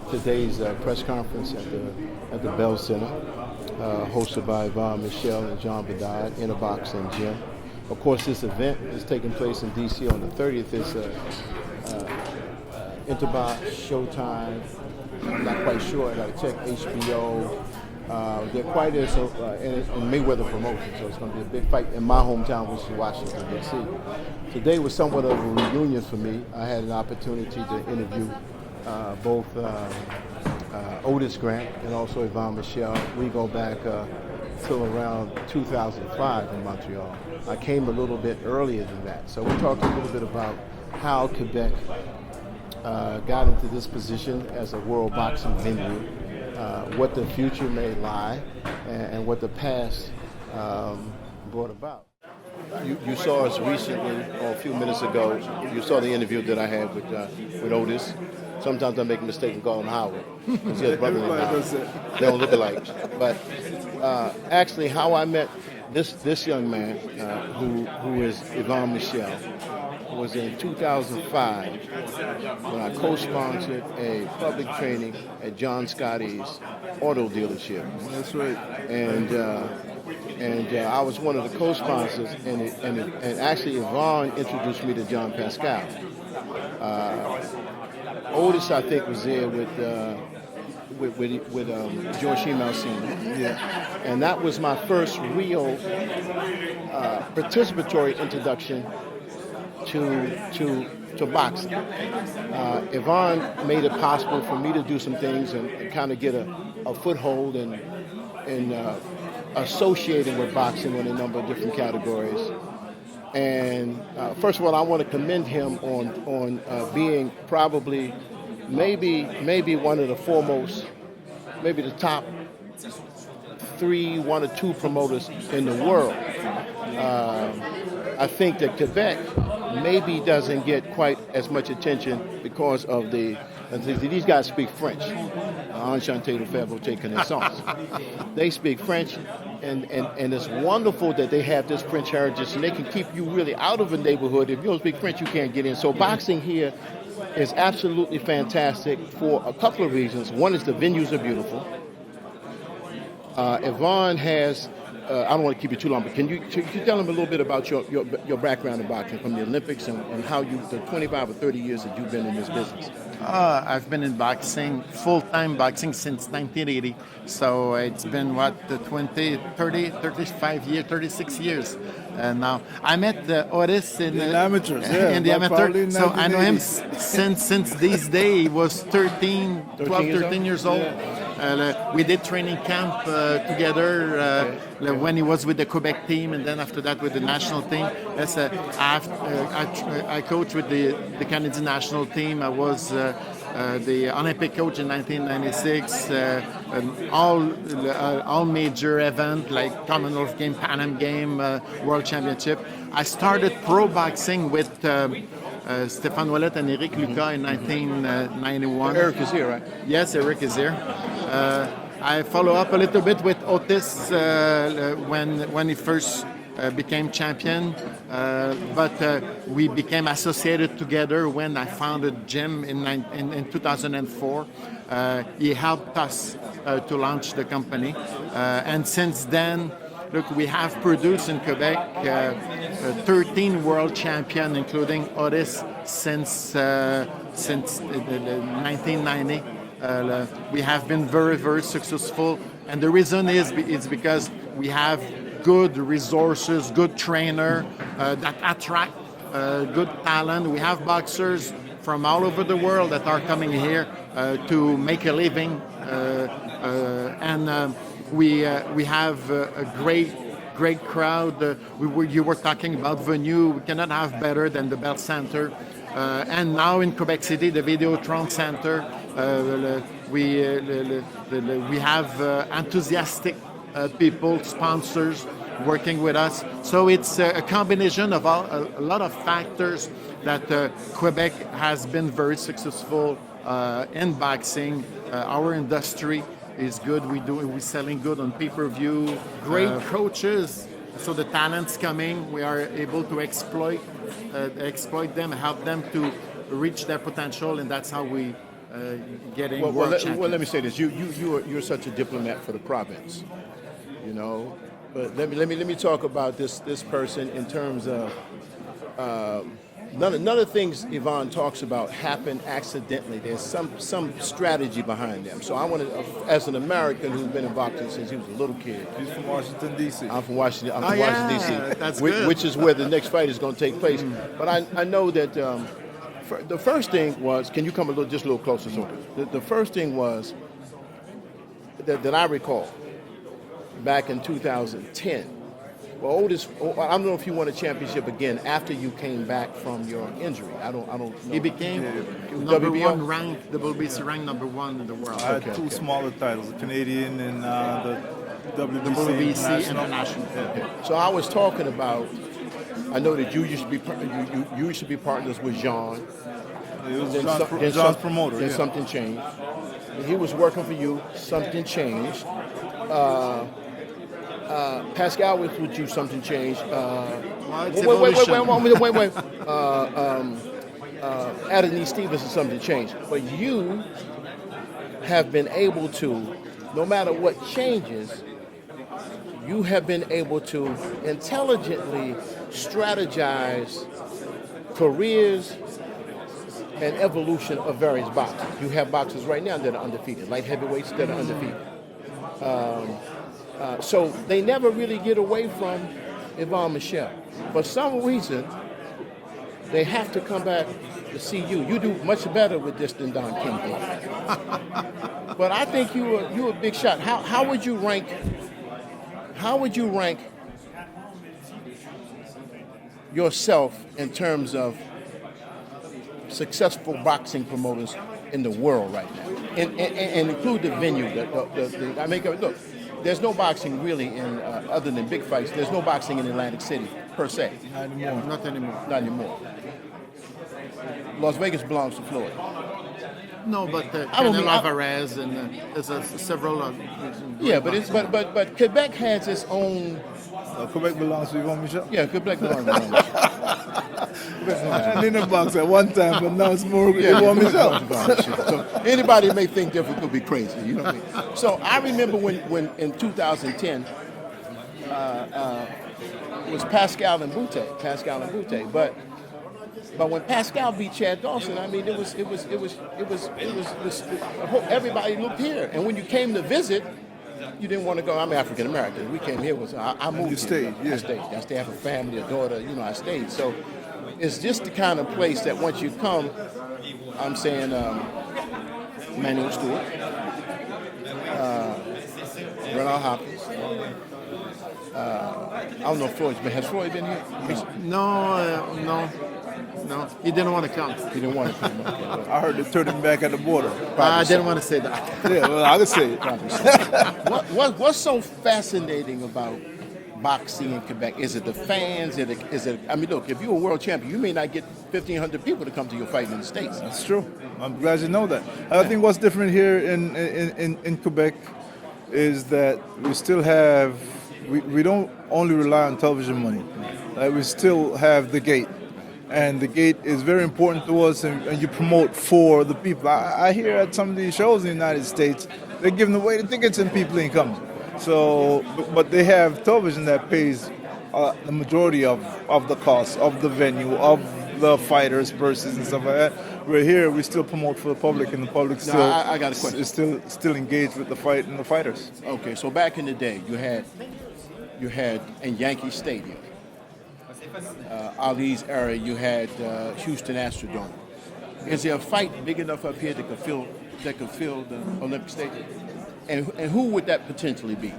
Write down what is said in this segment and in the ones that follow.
today's press conference at the Bell Center, hosted by Yvon Michel and Jean Bedard in a boxing gym. Of course, this event is taking place in D.C. on the 30th. It's Interbox, Showtime. I'm not quite sure. I got to check HBO. They're quite as in Mayweather promotion, so it's going to be a big fight in my hometown, which is Washington, D.C. Today was somewhat of a reunion for me. I had an opportunity to interview both Otis Grant and also Yvon Michel. We go back till around 2005 in Montreal. I came a little bit earlier than that. So we talked a little bit about how Quebec got into this position as a world boxing venue, what the future may lie, and what the past brought about. You saw us recently, or a few minutes ago, you saw the interview that I had with Otis. Sometimes I make a mistake and call him Howard. Because he has brother-in-law. They don't look alike. But actually, how I met this young man, who is Yvon Michel, was in 2005 when I co-sponsored a public training at John Scotty's auto dealership. That's right. And I was one of the co-sponsors, and actually Yvon introduced me to John Pascal. Otis, I think, was there with Joachim Alcina. Yeah. And that was my first real participatory introduction to boxing. Yvon made it possible for me to do some things and kind of get a foothold in associating with boxing in a number of different categories. And first of all, I want to commend him on being probably maybe one of the foremost, maybe the top 3, 1 or 2 promoters in the world. I think that Quebec maybe doesn't get quite as much attention because of these guys speak French. Enchanté de faire voter connaissance. They speak French, and it's wonderful that they have this French heritage, and they can keep you really out of a neighborhood. If you don't speak French, you can't get in. So boxing here is absolutely fantastic for a couple of reasons. One is the venues are beautiful. Yvon has, I don't want to keep you too long, but can you tell them a little bit about your background in boxing from the Olympics and how the 25 or 30 years that you've been in this business? I've been in boxing, full-time boxing since 1980. So it's been, 35 years, 36 years now. I met Otis in the amateurs, in the amateur. So I know him since these days. He was 13 years old. We did training camp together when he was with the Quebec team, and then after that with the national team. I coached with the Canadian national team. I was the Olympic coach in 1996. All major events like Commonwealth Game, Pan Am Game, World Championship. I started pro boxing with Stephan and Eric Lucas in 1991. Eric is here, right? Yes, Eric is here. I follow up a little bit with Otis when he first became champion, but we became associated together when I founded gym in 2004. He helped us to launch the company, and since then, look, we have produced in Quebec 13 world champions, including Otis, since 1990. We have been very, very successful, and the reason is because we have good resources, good trainer that attract good talent. We have boxers from all over the world that are coming here to make a living, and we have a great crowd. You were talking about venue. We cannot have better than the Bell Center. And now in Quebec City, the Videotron Center, we have enthusiastic people, sponsors working with us. So it's a combination of a lot of factors that Quebec has been very successful in boxing. Our industry is good. We're selling good on pay-per-view. Great coaches. So the talents coming, we are able to exploit them, help them to reach their potential, and that's how we getting Well, world champions. let me say this: you're such a diplomat for the province, you know. But let me talk about this person in terms of none of the things Yvon talks about happen accidentally. There's some strategy behind them. So I want to, as an American who's been in boxing since he was a little kid. He's from Washington, D.C. I'm from Washington. I'm from yeah, Washington, D.C. that's which, good. which is where the next fight is going to take place. But I know that the first thing was. Can you come just a little closer? So the first thing was that I recall back in 2010. Well, Otis, I don't know if you won a championship again after you came back from your injury. I don't know. He became number WBO? one ranked, WBC ranked number one in the world. I had two smaller titles, the Canadian and the WBC International. So I was talking about. I know that you used to be you used to be partners with Jean. It was Then John's promoter. Then Yeah. something changed. He was working for you. Something changed. Pascal was with you. Something changed. Wait. Adonai Stevenson, something changed. But you have been able to, no matter what changes, you have been able to intelligently strategize careers and evolution of various boxers. You have boxers right now that are undefeated, light heavyweights that are undefeated. So they never really get away from Yvon Michel. For some reason, they have to come back to see you. You do much better with this than Don King did. But I think you a big shot. How would you rank? How would you rank yourself in terms of successful boxing promoters in the world right now, and include the venue? Look, there's no boxing really in other than big fights. There's no boxing in Atlantic City per se. Not anymore. Not anymore. Las Vegas belongs to Floyd. No, but I don't Canelo mean- Alvarez and there's several. Yeah, but Quebec has its own. Quebec belongs to Yvon Michel. Yeah, Quebec belongs to Yvon Michel. I did a box at one time, but now it's more Yvon Michel. So anybody may think different could be crazy, you know what I mean? So I remember when in 2010 was Pascal and Bute, but when Pascal beat Chad Dawson, I mean it was everybody looked here, and when you came to visit, you didn't want to go. I'm African American. We came here I moved. You stayed, here. yeah. I stayed. I stayed. I have a family, a daughter. You know, I stayed. So it's just the kind of place that once you come, I'm saying Manuel Stewart, Bernard Hopkins. I don't know if has Floyd been here? No. He didn't want to come. He didn't want to come. Okay, well, I heard they turned him back at the border. I didn't want to say that. Yeah, well, I could say it. what's so fascinating about boxing in Quebec? Is it the fans? Is it? I mean, look, if you're a world champion, you may not get 1,500 people to come to your fight in the States. That's true. I'm glad you know that. I think what's different here in Quebec is that we still have, we don't only rely on television money. We still have the gate. And the gate is very important to us, and you promote for the people. I hear at some of these shows in the United States, they're giving away the tickets and people ain't coming. So, but they have television that pays the majority of the cost of the venue, of the fighters, purses and stuff like that. We're here, we still promote for the public, and the public still I got a question. is still engaged with the fight and the fighters. Okay, so back in the day, you had in Yankee Stadium, Ali's era, you had Houston Astrodome. Is there a fight big enough up here that could fill the Olympic Stadium? And who would that potentially be?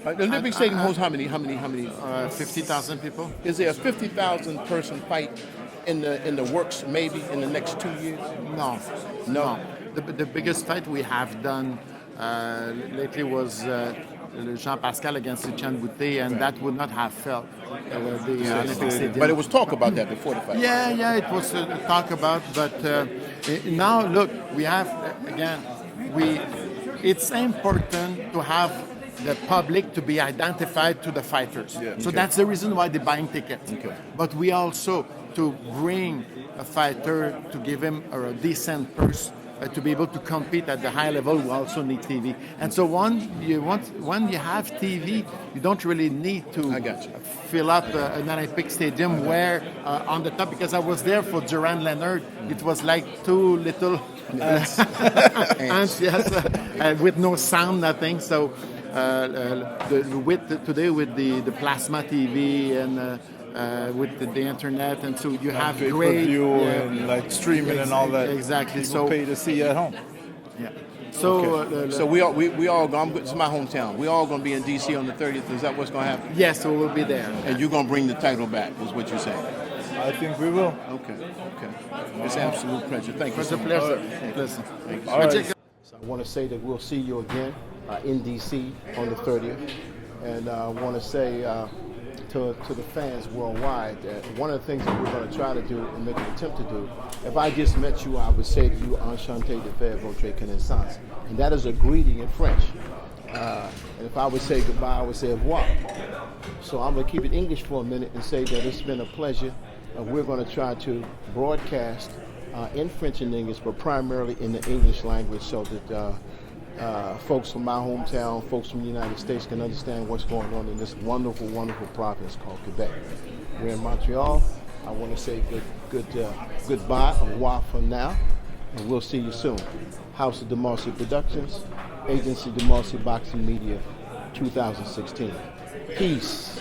The Olympic Stadium holds how many? 50,000 people. Is there a 50,000 person fight in the works maybe in the next 2 years? No. The biggest fight we have done lately was Jean Pascal against Lucien Boutet, and that would not have felt the Olympic Stadium. But it was talk about that before the fight. Yeah, it was talk about, but now look, we have it's important to have the public to be identified to the fighters. Yeah. So that's the reason why they're buying tickets. Okay. But we also to bring a fighter to give him a decent purse to be able to compete at the high level, we also need TV. And so when you have TV, you don't really need to I got you. fill up an Olympic stadium where on the top, because I was there for Duran Leonard, it was like two little ants, yes, with no sound, nothing. So today with the plasma TV and with the internet, and so you have great pay-per-view and like streaming and all that. Exactly. People So pay to see at home. yeah. So So we all going. It's my hometown. We all going to be in DC on the 30th. Is that what's going to happen? yes, so we'll be there. And you're going to bring the title back, is what you're saying? I think we will. Okay. It's an absolute pleasure. Thank you. It's a so much. pleasure. Pleasure. All right. So I want to say that we'll see you again in DC on the 30th, and I want to say to the fans worldwide that one of the things that we're going to try to do and make an attempt to do, if I just met you, I would say to you, Enchanté de faire votre connaissance, and that is a greeting in French. And if I would say goodbye, I would say au revoir. So I'm going to keep it English for a minute and say that it's been a pleasure. We're going to try to broadcast in French and English, but primarily in the English language, so that folks from my hometown, folks from the United States can understand what's going on in this wonderful, wonderful province called Quebec. We're in Montreal. I want to say goodbye, au revoir for now, and we'll see you soon. House of the Mossì Productions, Agency de Mossì Boxing Media, 2016. Peace.